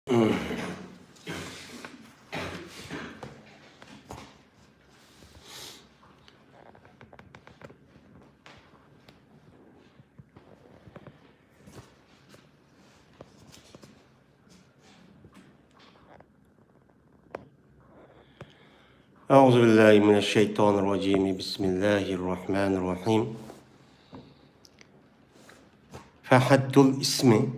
أعوذ بالله من الشيطان الرجيم بسم الله الرحمن الرحيم فحد الاسم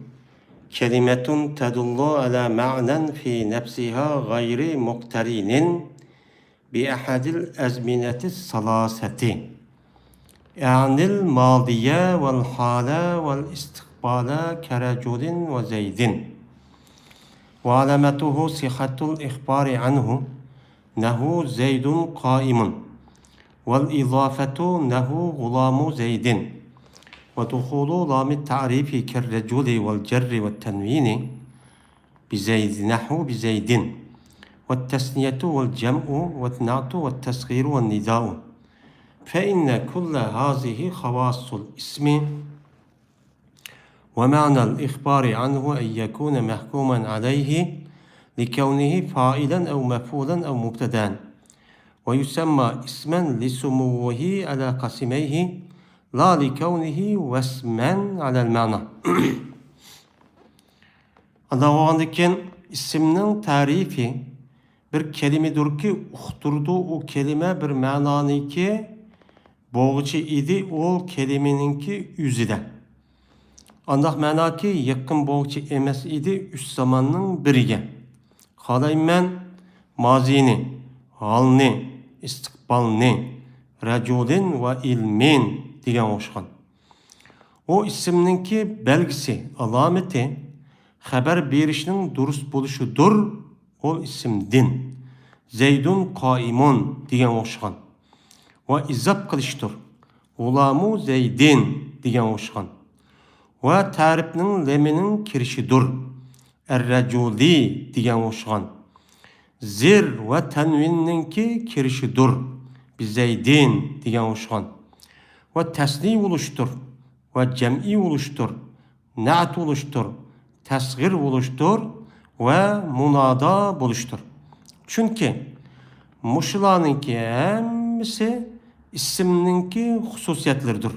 كلمة تدل على معنى في نفسها غير مقترن بأحد الأزمنة الثلاثة يعني الماضية والحالة والاستقبال كرجل وزيد وعلامته صحة الإخبار عنه نهو زيد قائم والإضافة نهو غلام زيد ودخول لام التعريف كالرجل والجر والتنوين بزيد نحو بزيد والتثنية والجمع والنعت والتصغير والنداء فإن كل هذه خواص الاسم ومعنى الإخبار عنه أن يكون محكوما عليه لكونه فاعلا أو مفعولا أو مبتدأ ويسمى اسما لسموه على قسميه لا لكونه واسما على المعنى. Allah'ın isminin tarifi bir kelimedir ki uqturdu o kelime bir mananı ki boğucu idi o kelimenin ki yüzüde. Allah mana ki yakın boğucu emes idi üst zamanın birige. Halayım ben mazini, halni, istikbalni, raculin ve ilmin diyen oşkan. O isimninki belgisi, alameti, haber berişinin durust buluşudur, o isimdin. Zeydun kaimun diyen oşkan. Ve izap kılıştır. Ulamu zeydin diyen oşkan. Ve tarifinin leminin kirişidir. Er-raculi diyen oşgan. Zir ve tenvinninki kirişidir. Bizeydin diyen oşgan. Ve tesni oluştur. Ve cem'i oluştur. Na'at oluştur. Tesgir oluştur. Ve munada buluştur. Çünkü muşulanınki hemisi isimninki hususiyetleridir.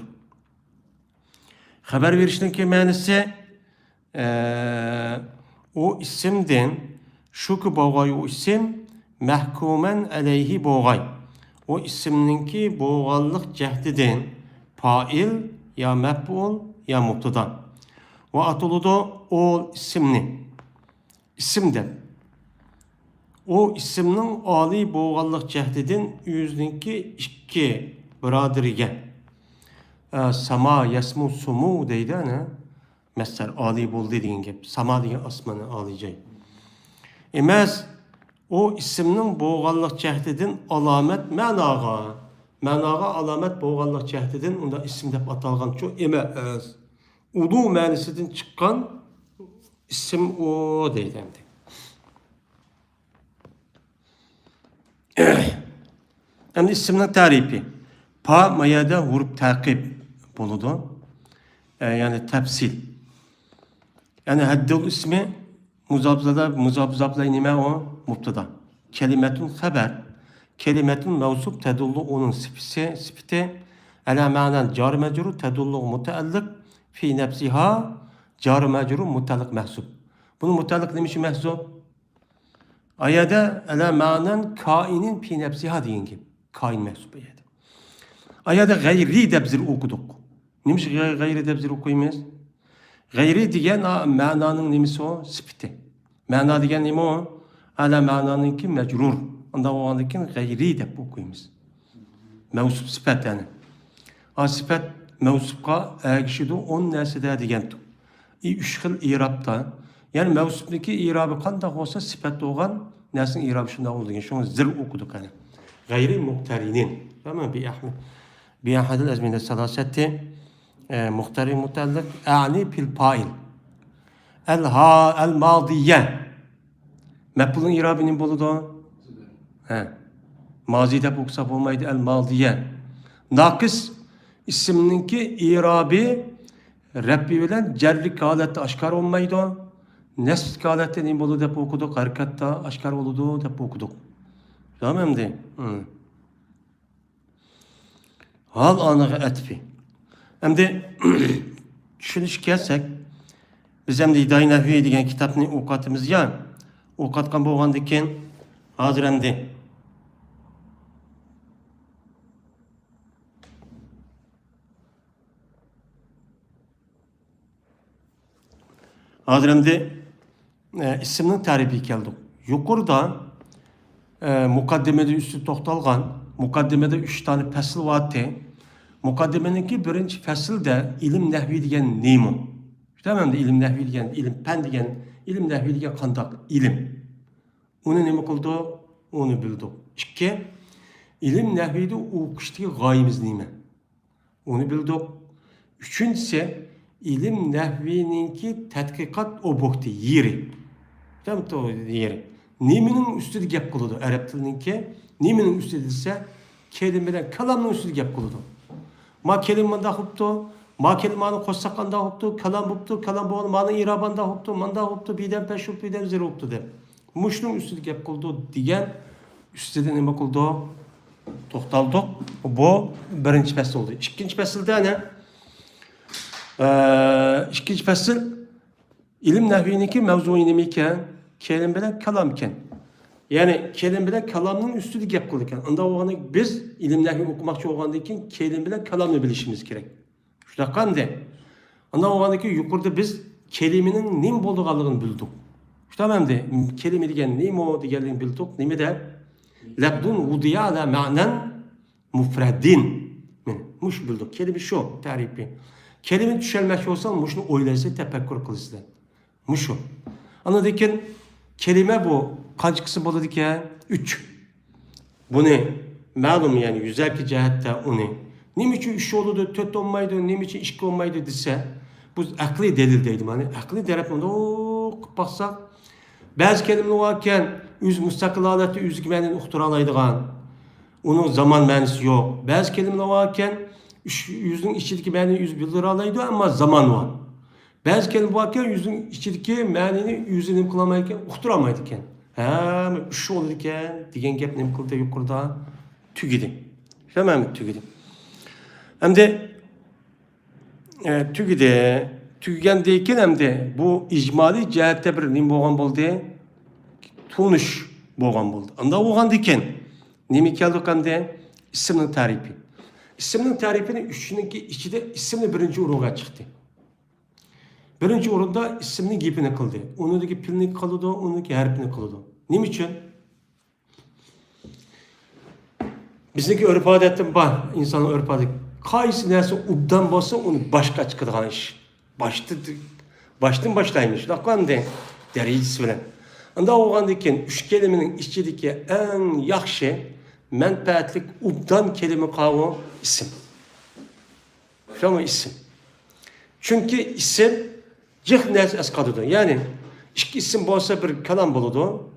Haber verişinki manisi o isimden şu ki boğay o isim mahkumen aleyhi boğay. O isimninki boğallık cehdiden fail ya mef'ul ya mubtada. Ve atılıda o isimni isimden o isimnin ali boğallık cehdeden yüzünki iki biradiriye sama yasmu sumu deydi ana. Mesela Ali bol dediğin gibi, sama diye asmanı ağlayacak. Emez o isimnin boğallık cehdedin alamet menağa. Menağa alamet boğallık cehdedin onda isim dep atalgan çok emez. Ulu manisinden çıkan isim o deydi. Yani isimnin tarifi. Pa mayada vurup takip buludu. Yani tefsil. Yani haddul ismi muzabzabla nime o mubtada. Kelimetun haber. Kelimetun mevsup tedullu onun sifti. Ala manen car mecru tedullu muteallık fi nefsiha car mecru muteallık mehsub. Bunun muteallık demişi mehsub. Ayada ala manen kainin fi nefsiha deyin gibi. Kain mehsub ayada. Ayada gayri debzir okuduk. Neymiş gayri debzir okuyumuz? Gayri diyen mananın nemisi o? Sifti. Mana diyen nemi o? Ala mananın ki mecrur. Onda o andaki gayri de okuyumuz. Mevsup sifat yani. A sifat mevsupka agişidu on neside diyen tu. Üç yıl irabda. Yani mevsupdaki irabı kandak olsa sifatlı olan nesin irabı şunda olduğu. Şunu zir okuduk yani. Gayri muhterinin. Tamam bi ahadil azmine salaseti muhtarin mutallık a'ni fil fa'il el madiye mef'ulun irabinin buludu mazide bu kısa olmaydı el madiye nakıs isimninki irabi Rabbi bilen cerlik halette aşkar olmaydı Neslik halette ne bolu dep okuduk, harekatta aşkar oludu dep okuduk. Tamam mı? Hal anığı etfi. Hem de düşünüş gelsek, biz hem de İdai Nehviye degan kitapni okatımız ya, okatkan boğandaki hazır hem de. Hazır hem de isimnin tarifi geldik. Yukarıda mukaddemede üstü toxtalgan, mukaddemede 3 tane fasıl vardı. Mukaddemeniki birinci fasılda ilim nehvi degan neymi? Tamam da ilim nehvi degan, ilim pen degan, ilim nehvi degan qandaq ilim. Onu nima qildi? Onu bildik. İki, ilim nehvide o'qishdagi g'oyamiz nima? Onu bildik. Üçüncüsü, ilim nehvininki tadqiqot objekti, yeri. Tamam da yeri. Nimenin üstüde gap qiladi arab tilininki. Nimenin üstüde ise kelimeler kalamның üstüde gap qiladi. Ma kelimanda hoptu, ma kelimani qo'shsaqanda hoptu, kalam hoptu, kalam bo'lgan mani irabanda hoptu, manda hoptu, bidan peşup bidan zir hoptu deb. Mushning üstüde gap qildi degan üstüde nima qildi? To'xtaldik. Bu birinchi fasl oldu. İkinci faslda ne? İkinci fasl ilim nahviniki mavzui nima ekan? Kelim bilan kalam ekan. Yani kelim bilan kalamның üstüde gap qildi ekan. Unda o'g'ani biz ilim nahvi o'qimoqchi bo'lgandan keyin kelim bilan kalamni bilishimiz kerak. Shunaqa qanday? Unda o'g'ani ki yuqorida biz kelimenin nim bo'lganligini bildik. Tamam de kelime degan nima deganligini bildik. Nima de? Labdun wudiya ala ma'nan mufradin. Mush bildik. Kelime şu tarifi. Kelime düşelmekçi olsan muşunu oylaysa tefekkür kılırsa. Muşu. Anladın kelime bu. Kaç kısım buladı ki? 3. Bu ne? Malum yani yüzerki cihette onu. Nim için 3 oldu, 4 olmaydı, nim için 2 olmaydı dese. Bu akli delildeydim hani. Akli tarafında baksak. Bazı kelimeler varken yüz müstakil aleti yüzük məni uxturalaydıgan. Onun zaman mənisi yok. Bazı kelimeler varken yüzün içindeki məni yüz bildiralaydı ama zaman var. Bazı kelimeler varken yüzün içindeki mənini yüzünü kılamayken uxturamaydıken. Ha, üç olur iken diyen gap ne kıldı yukarıda tügidi. Tamam mı tügidi? Hem de tügidi. Tügen deyken hem de bu icmali cihette bir nim boğan buldu. Tunuş boğan buldu. Anda boğan deyken nemi keldik hem de isimnin tarifi. İsimnin tarifinin üçününki içinde isimli birinci uruğa çıktı. Birinci orunda isimli gipini kıldı. Onundaki pilini kıldı, onundaki harfini kıldı. Ne için? Bizdeki örf adetim var. İnsanın örf adeti. Kayısı neyse ubdan basa onu başka çıkıdığan iş. Baştan başlaymış. Laklan de derecesi bilen. Anda oğandayken üç kelimenin içindeki en yakşı menfaatlik ubdan kelime kavu isim. Şama isim. Çünkü isim cih neyse eskadıdı. Yani iki isim olsa bir kalam buludu.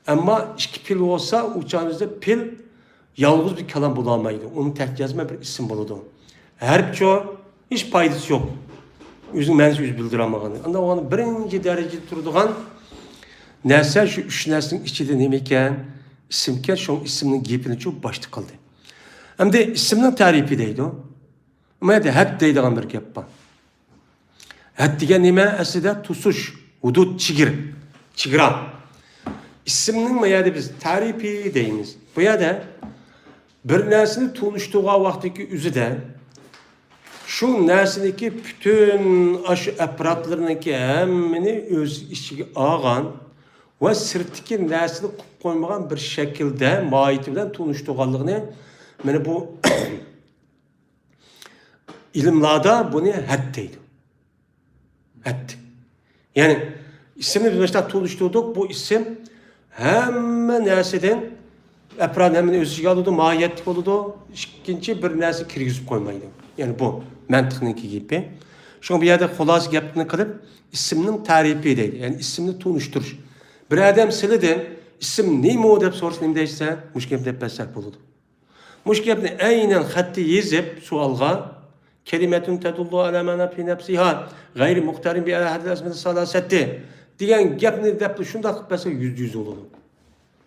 Ama iki pil olsa uçağınızda pil yalnız bir kalam bulamaydı. Onun tek yazma bir isim buludu. Her çoğu hiç paydası yok. Yüzün mənisi yüz bildiremağını. Anda onun birinci derecede durduğun neyse şu üç neslin içinde nemeyken isimken şu isimnin giyipini çok başta kaldı. Hem de isimnin tarifi deydi o. Ama ya da hep deydiğin bir gap var. Hep diyen nime aslında tusuş, hudut, çigira. İsimnin mi ya da biz tarifi deyimiz. Bu ya da bir nesini tunuştuğu vaktiki üzüden şu nesindeki bütün aşı aparatlarındaki hemmini öz içine ağan ve sırttaki nesini koymayan bir şekilde mahiyetinden tunuştuğallığını yani bu ilimlada bunu haddeydi. Hadd. Yani isimli bir mesela tunuşturduk bu isim hemen nesiden aparat hemen öz içine alıyordu, mahiyetlik oluyordu. İkinci bir nesi kirgizip koymaydı. Yani bu mantıkniki gibi. Şu bir yerde kolaz yaptığını kılıp isimnin tarifi değil. Yani isimni tunuşturuş. Bir adam siliden isim neymi o deyip sorusu neymi deyse müşkep deyip besler buludu. Müşkepni aynen hatti yazıp sualga kelimetun tedullu ala mana fi nefsiha gayri muhtarin bi ahadil asmeti salasetti degan gapni deb shunday qilib bersa %100 bo'ladi.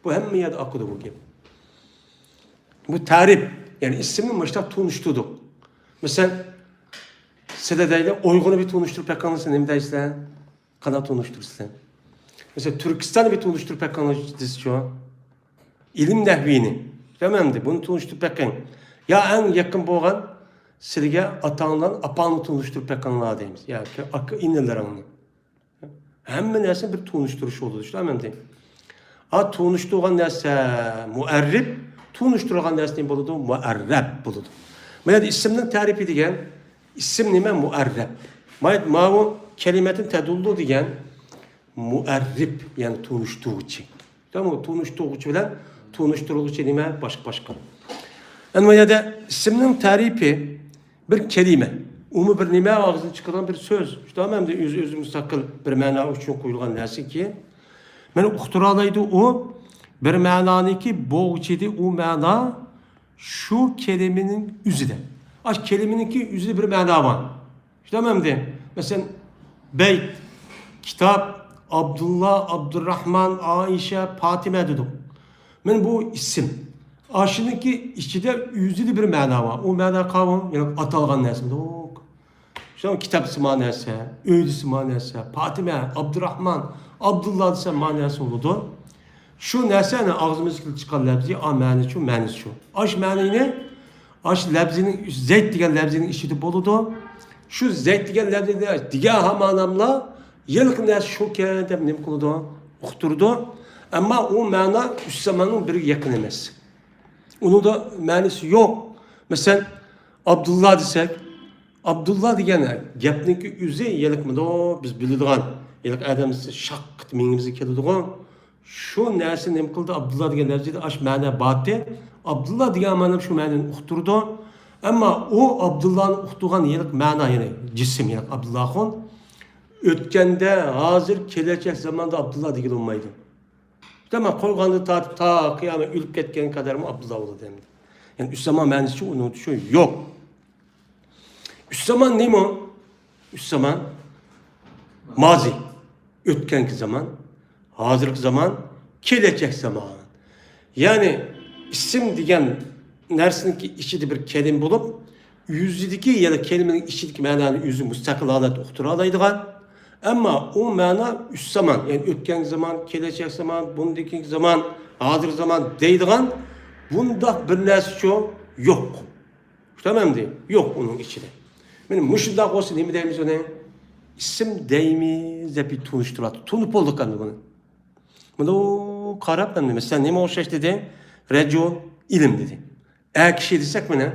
Bu hamma yerda oqadi bu gap. Bu tarif, yani ismini başta tunuşturduk. Mesela size deyli Uygun'u bir tunuşturup yakalısın, ne mi deysen? Kana tunuşturursun. Mesela Türkistan'ı bir tunuşturup yakalısın şu an. İlim nehvini. Tamam mı? Bunu tunuşturup yakalın. Ya en yakın boğan sizge atandan apanı tunuşturup yakalın deyimiz. Ya akı inneler anını. Hemen neresi bir tunuşturuş oldu. Tamam mı? A tunuştuğun neresi muerrib, tunuşturulan neresi buludu? Muerreb buludu. Mesela isimden tarif edilen isim nime muerreb. Bu kelimetin tedullu diyen muerrib yani tunuştuğu için. Tamam mı? Tunuştuğu için bilen tunuşturucu için nime başka. Yani ya da isimden tarifi bir kelime. Umu bir nime ağzını çıkaran bir söz. Tamam mı? Özü müstakil bir mana için koyulan neresi ki men uqturalaydı o bir mananı ki boğçedi o mana şu kelimenin üzüde. Aş kelimenin ki üzüde bir mana var. Tamam mı? Mesela beyt, kitap, Abdullah, Abdurrahman, Aişe, Fatime dedim. Men bu isim. Aşının ki içinde üzüde bir mana var. O mana kavram yani atalgan nesinde. İşte kitap manası, öğüdüsü manası, Fatime, Abdurrahman, Abdullah dese manası oldu. Şu nesene ağzımızda çıkan lebzi, a manası şu. Aş manayı ne? Aş lebzinin, zeyt diyen lebzinin işitip oldu. Şu zeyt diyen lebzinin diğer hamanamla yıllık nes şu kere ne kıldı? Okturdu. Ama o mana üst zamanın bir yakın emez. Onun da manası yok. Mesela Abdullah desek, Abdullah degene gapniki üzü yelik mi do biz biladigan yelik adamız şak mingimiz keladigan şu narsa nima qildi Abdullah degan lafzida ash ma'na batı Abdullah degan ma'na shu ma'nani uqtirdi ammo u Abdullahni uqtirgan yelik ma'na yani jism yani Abdullahxon o'tganda hozir kelajak zamonda Abdullah degan olmaydi. Tamam qo'yganda tortib ta qiyomat o'lib ketgan qadarmi Abdullah bo'ladi endi. Yani üst zaman ma'nosi uni shu yo'q. Üst zaman neymi o? Üst zaman mazi. Ötkenki zaman, hazırlık zaman, gelecek zaman. Yani isim degen nersinki içinde bir kelime bulup, yüzdeki ya da kelimenin içindeki mananı yüzü müstakil alet uqtura alaydıgan. Ama o mana üst zaman, yani ötken zaman, gelecek zaman, bundaki zaman, hazır zaman deydigan, bunda bir narsa yok. Tamam mı? Yok onun içinde. Benim müşiddak olsun nemi deyimiz ona? İsim deyimiz de bir tunuşturatu. Tunup olduk kandı bunu. Bunu o karab ben mesela nemi olşaş dedi? Recul ilim dedi. Eğer kişi desek mi ne?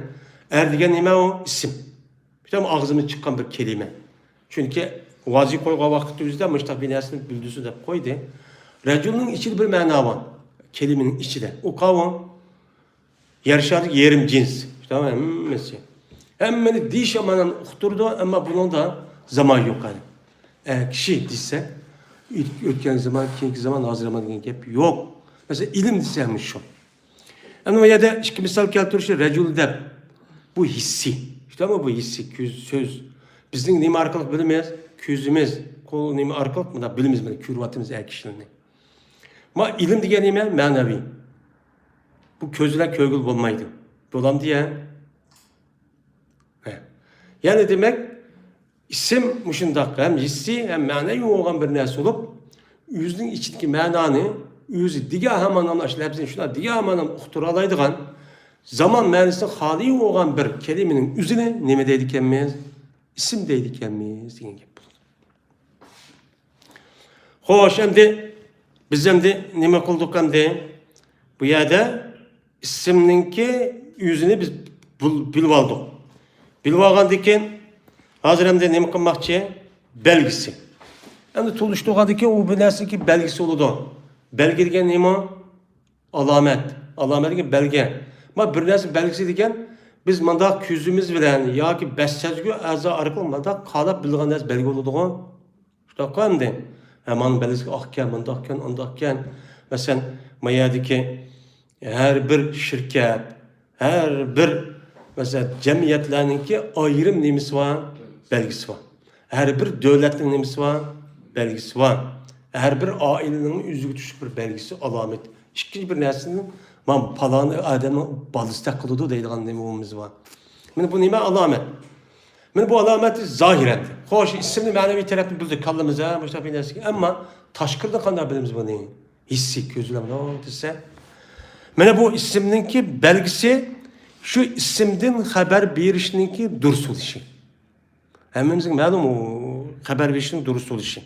Eğer diyen neme o? İsim. İşte ağzımın çıkan bir kelime. Çünkü vazi koyga vakit yüzde müştak binasını bildiğisi de koydu. Recul'un içinde bir mana var. Kelimenin içinde. O kavram yarışardık yerim cins. Tamam mı? Mesela. Hemen diş amanan uqturdu ama bunun da zaman yok yani. Eğer kişi dese ötken zaman, keyinki zaman, hazır zaman degan gap yok. Mesela ilim deseymiş şu. Yani ya da iki misal keltirişi recul deb. Bu hissi. İşte ama bu hissi, söz. Bizning nima arqalık bilimiz, ko'zimiz, qo'l nima arqalık mı da bilimiz mi, kürvatimiz er kişilerini. Ama ilim degan nima? Ma'naviy. Bu ko'zlar ko'ngil bo'lmaydi. Bo'lam diye. Yani demek isim muşundak hem hissi hem ma'naviy olan bir narsa olup yüzün içindeki ma'nani yüzü diğer hamanam aşılabızın şuna diğer hamanam uqturalaydigan zaman ma'nisi hali olan bir kelimenin yüzüne neme deydikenmiz? İsim deydikenmiz degan gap bo'ladi. Xo'sh, endi biz endi nima qildik endi? Bu yerda ismninki yüzünü biz bilib oldik. Bilib olgandan keyin hozir endi nima qilmoqchi? Belgisi. Endi tunishtirgandan keyin u bir narsaniki belgisi bo'ladi. Belgi degan nima? Alomat. Alomat degan belgi. Ma bir narsa belgisi degan biz manda ko'zimiz bilan yoki bassazgu a'zo orqali manda qarab bilgan narsa belgi bo'ladi-ku. Shunaqa endi. Hamon belgisi oqkan, mundaqkan, undaqkan. Masalan, mayadiki her bir şirket, her bir mesela cemiyetlerninki ayrım nemisi var, belgisi var. Her bir devletin nemisi var, belgisi var. Her bir ailenin üzügü düşük bir belgisi, alamet. İkinci bir nersinin, man palanı adamın balıstak kılıdı deydiğin nemimiz var. Yani bu nime alamet. Yani bu alameti zahiren. Hoş isimli manevi tarafını bildik kallımıza, Mustafa Nersi. Ama taşkırda kanlar bilimiz bu neyi? Hissi, gözlem, ne oldu ise. Yani bu isimninki belgisi, şu isimden haber verişninki dursul işi. Hemimizin malum o haber verişinin dursul işi.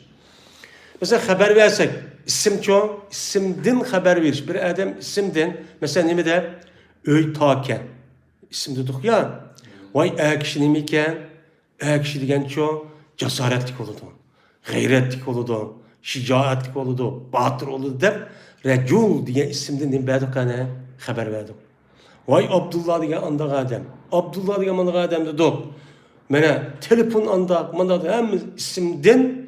Mesela haber versek, isim çok, isimden haber veriş. Bir adam isimden, mesela ne de öy taken. İsim dedik ya, vay kişi nemeyken, kişi degen çok cesaretlik oldu. Gayretlik oldu, şicaatlik oldu, batır oldu der. Recul diye isimden ne bedik hani haber verdik. Vay Abdullah diye anda adam. Abdullah diye anda adam dedik. Mene telefon anda, hem isimden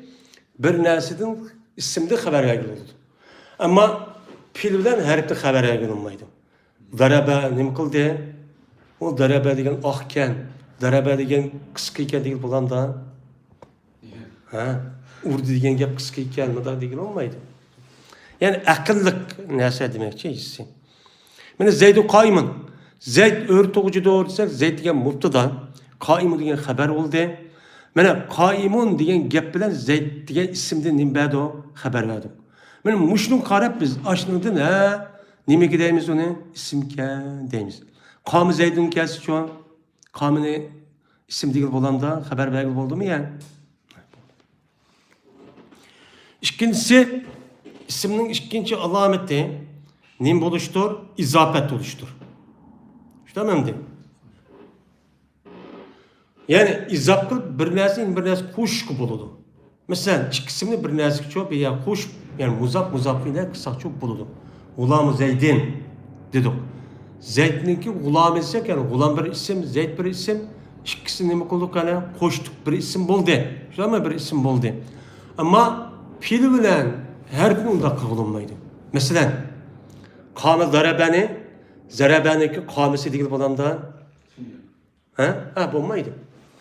bir nerseden isimde haber vergili oldu. Ama pilden haripte haber vergili olmaydı. Daraba ne kıldı? O daraba degen ahken, daraba degen kıskıyken değil bulan da. Ha, urdu degen gap kıskıyken mi da degen olmaydı. Yani akıllık nerse demekçi hissi. Mene Zeyd-i Kaim'ın, Zeyd örtücü doğru desek, Zeyd degen mubtada, Kaim'ın degen haber oldu. Mene Kaimun degan gap bilan Zeyd degan ismdan nimbado xabar berdim. Mene mushun qarab biz ashnodan ha nimaga deymiz uni? İsimka deymiz. Qami Zeydun kelsi chu qamini ism degan bo'lganda xabar bergil bo'ldimi ya? İkincisi ismning ikkinchi alomati nim bo'lishdir? İzafat bo'lishdir. Tushunamdi? Yani izap kılıp bir nersi kuş gibi buludu. Mesela ikisini bir nersi çok ya kuş yani muzap ile kısa çok buludu. Gulam-ı Zeydin dedik. Zeyd'ninki gulam etsek yani gulam bir isim, Zeyd bir isim. İkisini mi kıldık yani koştuk bir isim buldu. Şöyle bir isim buldu. Ama pil bilen her gün da kılınmaydı. Mesela Kamil Zaraben'inki kamisi değil falan da ha bulmaydı.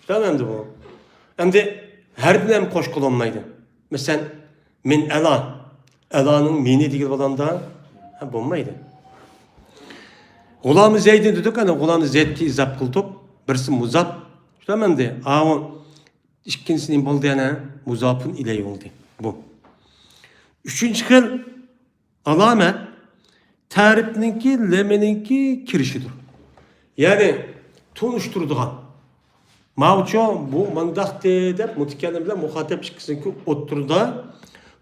Tamam bu. Hem de her birine koş kullanmaydı. Mesela min ela'nın mini değil olan da bulmaydı. Gulam-ı Zeyd'in dedik hani Gulam-ı Zeyd'ki izap kıldık. Birisi muzap. Tamam de. İkincisinin buldu yani muzapın ileyi oldu. Bu. Üçüncü kıl alamet tarifninki lemeninki kirişidir. Yani tunuşturduğun. Mavço bu mandak deyip mutkellim bilen muhatap çıksın ki oturda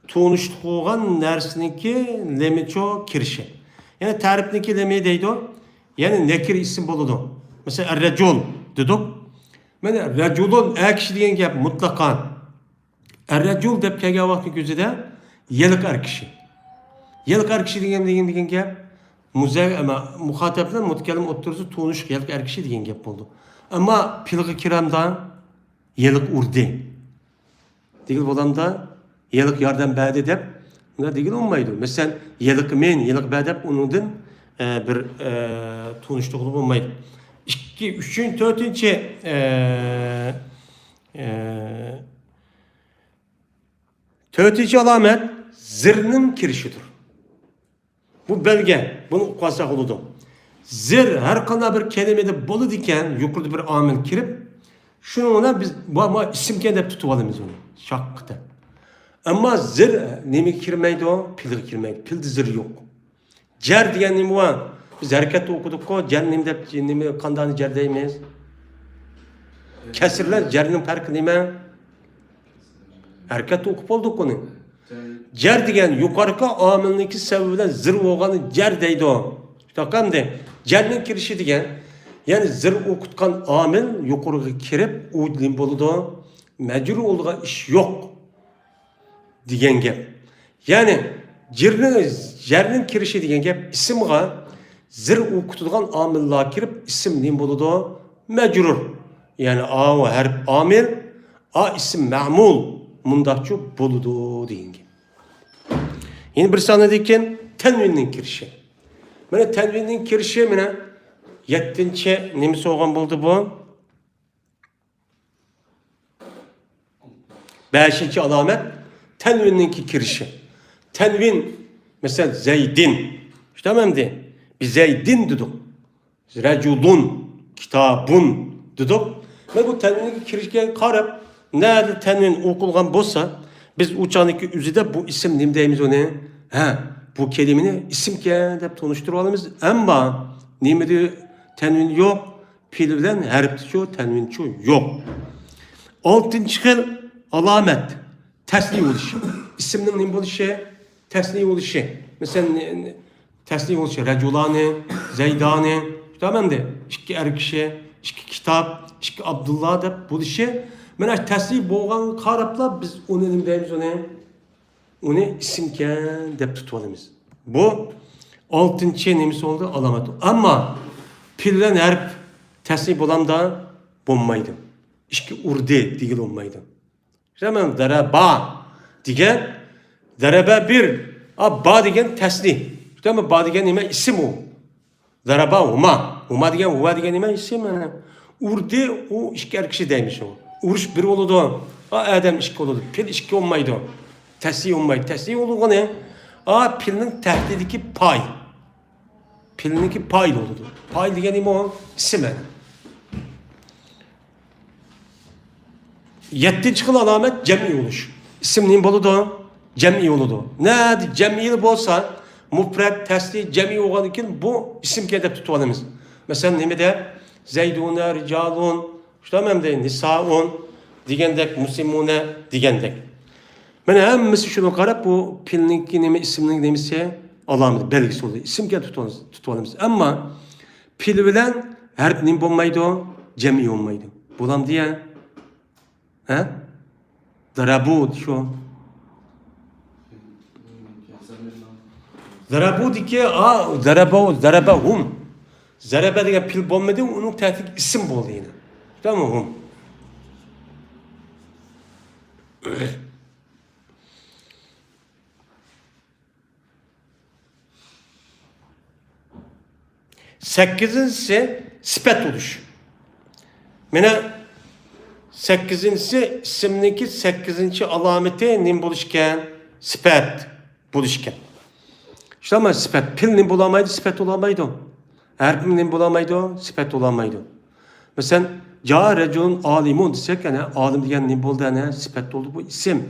tunuştuğun nersiniki lemeço kirişi. Yani tarifninki lemeye deydi o. Yani nekir isim buludu. Mesela recul dedik. Yani reculun kişi diyen gap mutlaka. Recul deyip kelgen vakti gözüde yelik kişi. Yelik kişi diyen gap muhataplar mutkellim oturdu tunuş yelik kişi diyen gap buldu. Ama pilgı kiramdan yelik urdi. Digil bolamda yelik yardım bade dep bunlar digil olmaydı. Mesela yelik men yelik badep onundan bir tunuştuğu olmaydı. 2, 3, 4. alamet zirnin kirişidir. Bu belge, bunu okusak oldu. Zir her kanal bir kelimede bolu diken yukarıda bir amel kirip şununla biz bu isim kendip tutuvalımız onu. Şakkıda. Ama zir nemi kirmeydi o? Pildir kirmeydi. Pildi zir yok. Cer diyen nemi var. Biz harekette okuduk o. Cer nemi kandanı cer değmeyiz. Kesirler cerinin farkı nemi? Harekette okup olduk onu. Cer diyen yukarıka amelindeki sebebiyle zir oğanı cer deydi o. Bakın de. Cernin kirişi diyen, yani zir okutkan amel yukarı kirip uydulun boludu, mecbur olduğu iş yok diyen gep. Yani cernin kirişi diyen gep isimga zir okutulgan amella kirip isim boludu mecbur. Yani her amel isim ma'mul mundakçı boludu diyen gep. Yine bir saniye diken tenvinin kirişi. Mene tenvinin kirişi mene 7. nemisi olgan buldu bu. 5. alamet tenvininki kirişi. Tenvin mesela Zeydin. İşte tamam de. Biz Zeydin dedik. Reculun, kitabun dedik. Ve bu tenvin kirişken karab nerede tenvin okulgan bolsa biz uçağındaki üzüde bu isim nimdeyimiz o ne? Bu kelimeni isimken dep tonuşturalımız. Ama nimede tenvin yok. Pil bilen harf şu tenvin şu yok. Altıncı hıl alamet. Teslim oluşu. İsimnin nim oluşu, teslim oluşu. Mesela teslim oluşu. Reculani, Zeydani. Tamam de. İki erkişi, iki kitap, iki Abdullah dep buluşu. Mena teslim boğan karapla biz onu nimdeyimiz onu isimken dep tutalımız. Bu altıncı neyimiz oldu alamet. Ama pillen harf teslim olan da bulmaydı. İşte urdi değil olmaydı. Hemen daraba digen daraba bir ba digen teslim. Tamam ba digen nime isim o. Daraba huma digen huva digen nime isim. Urdi o işki erkişi demiş o. Uruş bir oldu. Adam işki oldu. Pil işki olmaydı. Teslim olmaydı. Teslim oldu ne? Pilinin tehdidiki pay. Pilindeki pay oldu. Pay digen nime o isim. Yettinci kıl alamet cem'i oluş. İsimliğin bolu da cem'i oludu. Ne cem'i bolsa mufred, tesli, cem'i olan için bu isim kedep tutuvalımız. Mesela ne de Zeydune, Ricalun, işte hem de Nisaun, digendek, Muslimune, digendek. Ben hemmisi şunu karab bu pilninki nemi isimlik nemisi alamet, belgisi oldu. İsim kedep tutuvalımız. Ama pil bilen her nim olmaydı o, cem'i olmaydı. Bulam diye Darabu şu. Darabu dike darabahum. Zaraba diye pil bommadı onun tehdit isim oldu yine. Tamam mı? Sekizincisi sipet oluş. Mene sekizincisi isimdeki sekizinci alameti nim buluşken sipet buluşken. İşte ama sipet pil nim bulamaydı sipet olamaydı. Erpil nim bulamaydı sipet olamaydı. Mesela ca reculun alimun desek yani alim diyen nim buldu yani sipet oldu bu isim.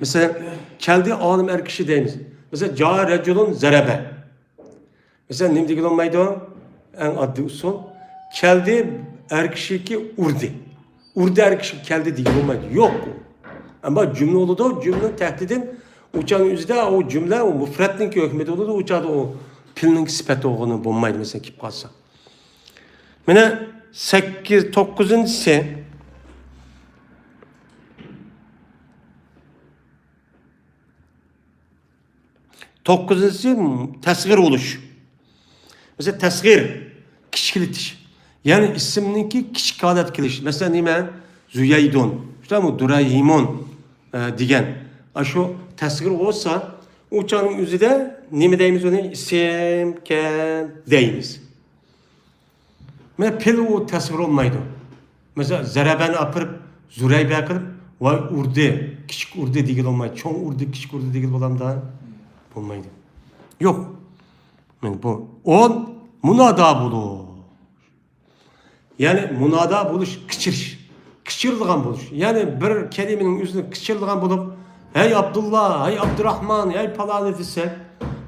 Mesela keldi alim er kişi deyimiz. Mesela ca reculun zerebe. Mesela nim digil olmaydı en adlı usul. Keldi er kişi ki urdi. Urdi er kişi keldi digil olmaydı. Yok bu. Ama cümle oldu da cümlenin tehdidin uçağın yüzde o cümle o müfretnin ki hükmeti oldu da uçağda o pilinin sipeti olduğunu bulmaydı mesela kip kalsa. Mene 9'uncusu tesgir oluş. Mesela tesgir kişilitiş. Yani isimninki kişi adet kiliş. Mesela nime Züyeydun. İşte mi Durayhimon digen. Şu tesgir olsa uçağın yüzüde nime deyimiz onu isim deyimiz. Mesela pil o tesgir olmaydı. Mesela zereben apırıp Züreybe akırıp vay urdi, küçük urdi digil olmaydı. Çoğun urdi, küçük urdi digil olam da olmaydı. Yok. Yani bu. On munada bulu. Yani munada buluş kıçırış. Kıçırılgan buluş. Yani bir kelimenin yüzünü kıçırılgan bulup hey Abdullah, hey Abdurrahman, hey falan desek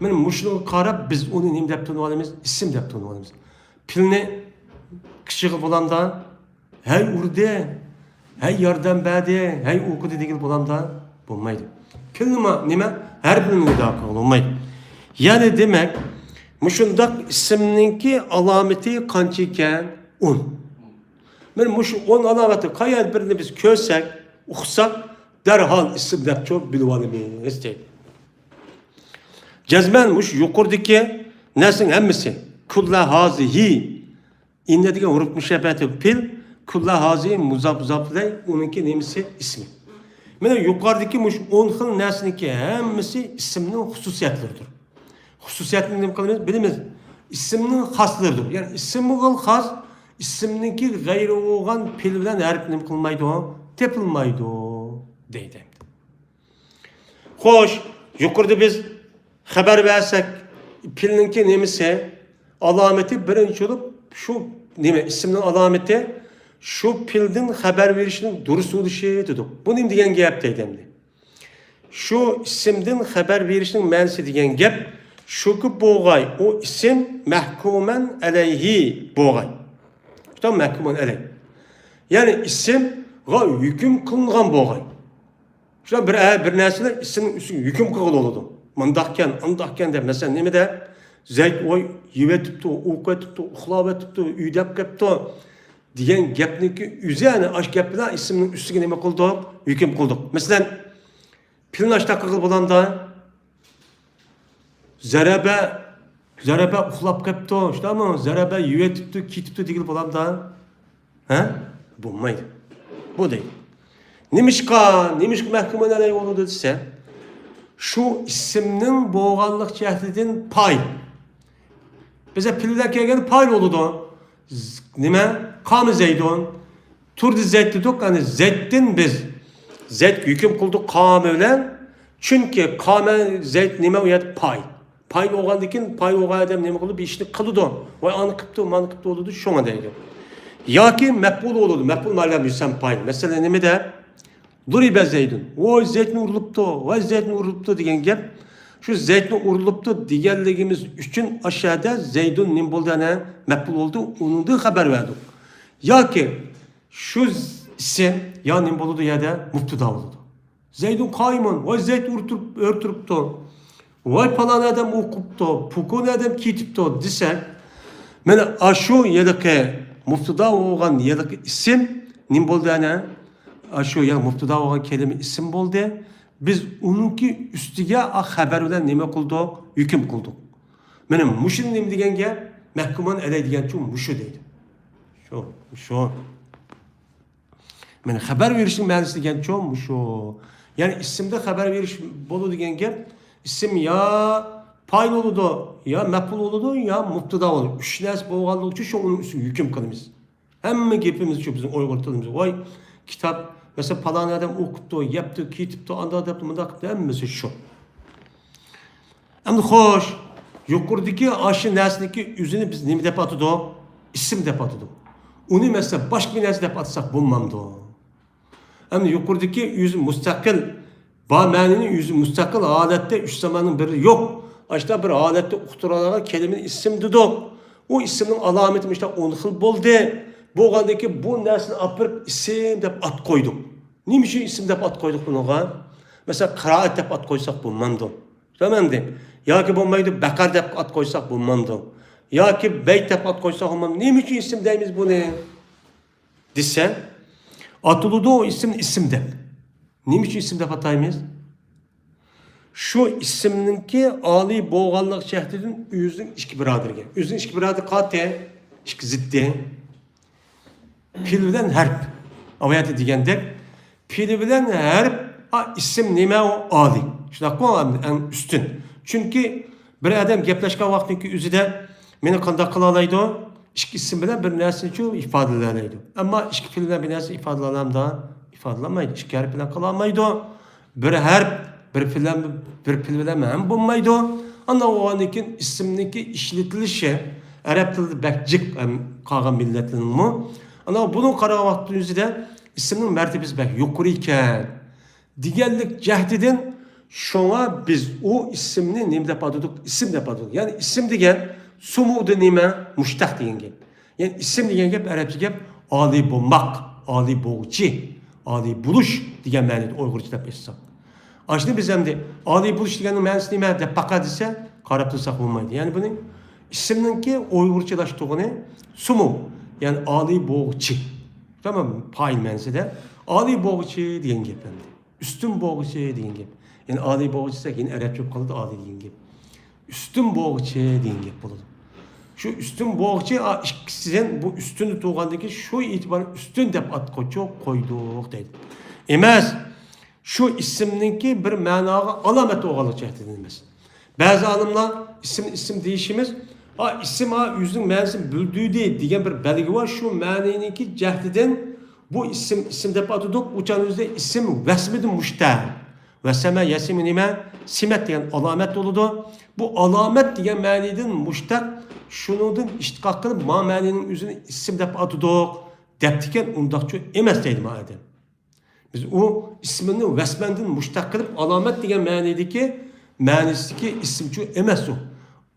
benim muşluğu karab biz onu nim dep tunvalimiz, isim dep tunvalimiz. Pilini kıçırıl bulanda hey urde, hey yardım bade, hey okudu digil bulanda bulmaydı. Pilnima nime? Her birinin daha olmaydı. Yani demek muşundak isimninki alameti kançiken un. Ben muş on alameti kayar birini biz kösek, uxsak derhal isim dep çok bilvalimiz değil. Cezmenmuş yukarıdaki nesin hemmisi kulla hazihi inne diye huruf müşebbeti pil kulla hazihi muzafzaflay onunki nemisi ismi. Mene yukarıdaki muş 10 xil nesniki hemmisi isimnin hususiyetleridir. Hususiyetini ne kadar biliriz. İsimnin haslarıdır. Yani isim has, isimninki gayrı olan pil bilen harf ne kılmaydı o, tepilmaydı o deydi. Hoş, Yukarıda biz haber versek pilninki nemisi alameti birinci olup şu neme isimnin alameti şu pildin haber verişinin dürüst oluşu dedik. Bu neyim diyen gap deydimdi. Şu isimden haber verişinin mənisi diyen gap şu ki boğay o isim mahkumen aleyhi boğay. İşte mahkumen aleyhi. Yani isim hüküm kılıngan boğay. İşte bir nesile isim hüküm kılın oldu. Mandahken de mesela ne mi de Zeyd oy yive tuttu, uyku tuttu, uxlava tuttu, üydep kaptı diyen gapniki üzerine aş gaplar isminin üstüne neme kıldık, hüküm kıldık. Mesela pilin aşta kıl bulanda zarabe uxlap kaptı, işte ama zarabe yive tuttu, ki tuttu digil bulanda, bulmaydı. Bu değil. Nimiş mahkumen aleyh oldu ise şu isimnin boğanlık cehdidin pay. Bize pilden kelgen pay oldu. Nime? Kamı Zeydon. Turdi Zeyd dedik. Yani Zeyd'in biz Zeyd hüküm kıldık kamı bilen. Çünkü kamı Zeyd nime uyat pay. Pay oğandikin pay oğan adam nime kıldı bir işini kılıdı. Vay anı kıptı oldu şuna deydi. Ya ki mekbul oldu. Mekbul malum yüsen pay. Mesela nime de Duribe Zeydun. Vay Zeyd'in uruluptu. Vay Zeyd'in uruluptu diyen gap. Şu Zeyd'in uruluptu diyenligimiz için aşağıda Zeyd'in nim bulduğuna mekbul oldu. Onun da haber verdik. Ya ki şu isim ya nim buldu ya da mubtada oldu. Zeyd'in kayman. Vay Zeyd örtürüptu. Vay falan adam okuptu. Pukun adam kitiptu desek. Mene aşu ya da ki mubtada olan ya da ki isim nim bulduğuna aşu ya mubtada olan kelime isim buldu. Biz onunki üstüge haber bilen neme kıldık, hüküm kıldık. Benim muşun neme degenge mahkuman aleyh degen şu muşu deydi. Şu. Men haber verişin ma'nisi degen şu muşu. Yani isimde haber veriş bolu degenge isim ya paylı oldu, ya mekbul oldu, ya mubtada oldu. Üç nes boğanlık için şu onun üstü hüküm kılımız. Hem gepimiz şu bizim oygurtulumuz. Vay kitap mesela falan adam okuttu, yaptı, kitipti, anda yaptı, bunda yaptı. Hemmesi şu. Hem de hoş. Yukarıdaki aşı neslindeki yüzünü biz nemi dep atıdı? İsim dep atıdı. Onu mesela başka bir nesli dep atsak bulmamdı. Hem de yukarıdaki yüzü müstakil, bağmaninin yüzü müstakil alette üç zamanın biri yok. İşte bir alette uhturalara kelimenin isim dedik. O ismin alameti işte on hıl boldu. Bu gandaki bu nesli apırıp isim dep at koyduk. Nimiş isim dep at koyduk buna? Mesela kıraat dep at koysak bulmamdı. Tamam mı? Ya ki bulmaydı bekar dep at koysak bulmamdı. Ya ki beyt dep at koysak bulmamdı. Nimiş isim deyimiz bu ne? Dise atılıdı o isim dep. Nimiş isim dep atayımız? Şu isimninki Ali boğanlık şehdinin yüzün işki biraderge. Yüzün işki birader kate, işki ziddi. Pil bilen harp. Avayatı degende pil bilen harp isim nime o Ali. Şuna koyalım en üstün. Çünkü bir adam gepleşken vaktindeki yüzüde beni kandak kılalaydı. İşki isim bilen bir nesini çoğu ifadeleriydi. Ama işki pil bilen bir nesini ifadelerine da ifadelenmeydi. İşki harp bilen kılamaydı. Bir harp bir pil bilen hem bulmaydı. Ama o anikin isimdeki işletilişi Arap dilinde bekcik kalan milletinin mu? Ama bunun kara vaktinde ismin mertebesi bek yukarı iken diğerlik cehdiden şuna biz o isimni nimde padıdık, isim de padıdık. Yani isim degen sumudu nime muştak diyen gep. Yani isim diyen gep Arapça gep ali bulmak, ali boğucu, ali buluş diyen manada Uygurca da pessak. Aslında biz hem de ali buluş diyenin manası nime de pakat ise karaptırsak olmaydı. Yani bunun isimninki Uygurcalaştığını sumu. Yani Ali boğucu. Tamam mı? Payl mensede. Ali boğucu diyen gep hem de. Üstün boğucu diyen gep. Yani Ali boğucu ise yine Arapça kalıdı Ali diyen gep. Üstün boğucu diyen gep buladı. Şu üstün boğucu sizin bu üstünü tuğandaki şu itibarın üstün dep at koyduk deydi. Emez. Şu isimninki bir manağı alamet oğalı cehdedilmez. Bazı alımlar isim değişimiz isim yüzün mənasını böldüğü değil diyen bir belge var. Şu mənayınki cehdiden bu isim dep atıdık. Uçan yüzde isim vesmedi müştah. Veseme yesimi nime? Simet diyen alamet oludu. Bu alamet diyen mənidin muştak şunudun iştikak kılıp ma məninin üzerine isim dep atıdık. Deptiken undakçı emes deydi madem. Biz o ismini vesmendin muştak kılıp alamet diyen mənideki mənisiki isimçi emes o.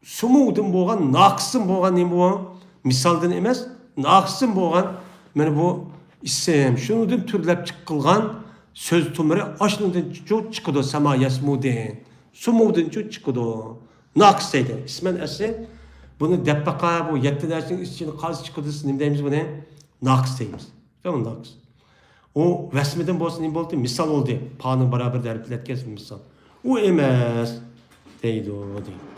Sumudun boğan, naqsın boğan ne boğan? Misaldın emes, naqsın boğan. Yani bu isim, şunudun türlep çıkılgan söz tumları aşnudun çok çıkıdı sema yasmudin. Sumudun çok çıkıdı. Naqs deydi. İsmen esi bunu deppaka bu yetti dersin içine kaz çıkıdı ne deyimiz bu ne? Naqs deyimiz. Tamam naqs. O vesmeden bolsun ne oldu? Misal oldu. Pa'nın beraber derpilet kesmiş misal. O emes deydi o deydi.